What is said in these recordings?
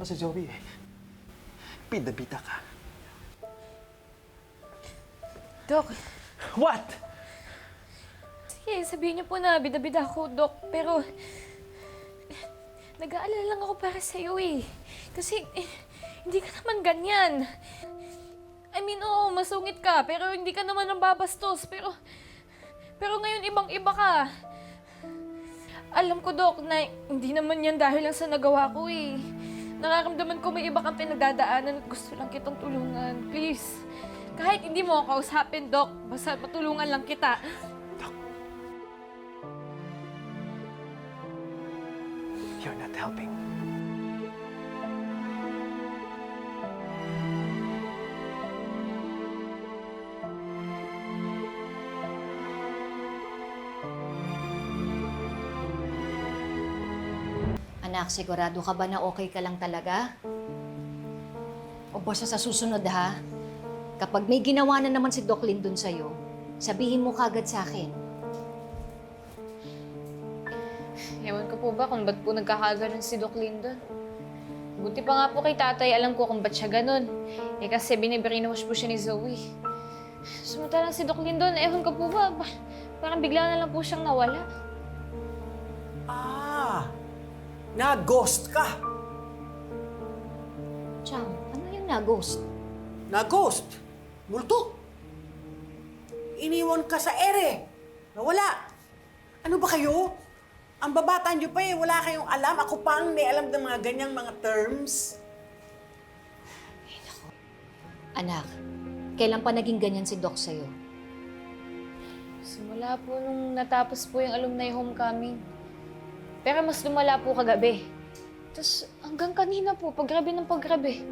mo si Zoe eh. Bida-bida ka. Dok, What? sige, sabihin niyo po na bida-bida ako, Dok. Pero, nag-aalala lang ako para sa'yo eh. Kasi, hindi ka naman ganyan. I mean, oo, masungit ka, pero hindi ka naman nambabastos. Pero ngayon ibang-iba ka. Alam ko, Dok, na hindi naman yan dahil lang sa nagawa ko eh. Nararamdaman ko may iba kang pinagdadaanan at gusto lang kitang tulungan. Please. Kahit hindi mo ako kausapin, Dok, basta matulungan lang kita. You're not helping. Anak, sigurado ka ba na okay ka lang talaga? O basta sa susunod ha, kapag may ginawa na naman si Doc Lindon sa'yo, sabihin mo kagad sa akin. Ewan ko po ba kung ba't po nagkakaganon si Doc Lindon. Buti pa nga po kay tatay, alam ko kung ba't siya ganon. Eh kasi binibrainwash po siya ni Zoe. Samantalang si Doc Lindon, ewan ko po ba, parang bigla na lang po siyang nawala. Ah! Na-ghost ka! Chang, ano yung na-ghost? Na-ghost? Multo? Iniwan ka sa ere. Nawala. Ano ba kayo? Ang babata niyo pa eh, wala kayong alam. Ako pa ang may alam ng mga ganyang mga terms. Anak, kailan pa naging ganyan si Doc sa'yo? Simula po nung natapos po yung alumni homecoming. Pero mas lumala po kagabi. Tapos hanggang kanina po, paggrabe ng paggrabe.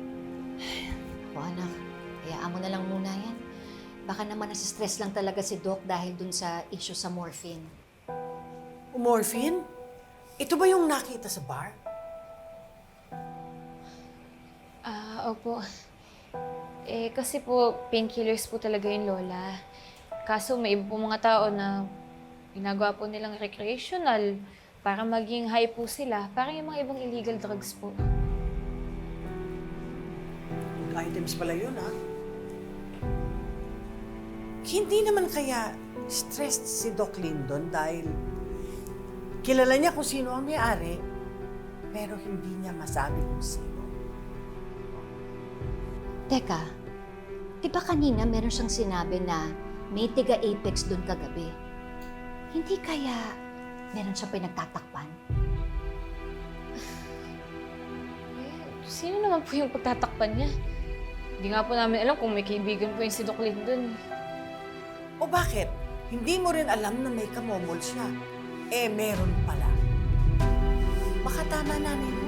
Ako anak, hayaan mo na lang muna yan. Baka naman nasistress lang talaga si Doc dahil dun sa issue sa morphine. Morphine? Ito ba yung nakita sa bar? Opo. Eh, kasi po, painkillers po talaga yung lola. Kaso may iba po mga tao na ginagawa po nilang recreational para maging high po sila. Parang yung mga ibang illegal drugs po. Items pala yun, ha? Hindi naman kaya stressed si Doc Lindon dahil kilala niya kung sino ang may-ari, pero hindi niya masabi kung sino. Teka, di ba kanina meron siyang sinabi na may tiga-Apex dun kagabi? Hindi kaya meron siyang pinagtatakpan? Sino naman po yung pagtatakpan niya? Hindi nga po namin alam kung may kaibigan po yung si Doc Lindon. O bakit? Hindi mo rin alam na may kamomol siya. Eh, meron pala. Baka tama na, Nina.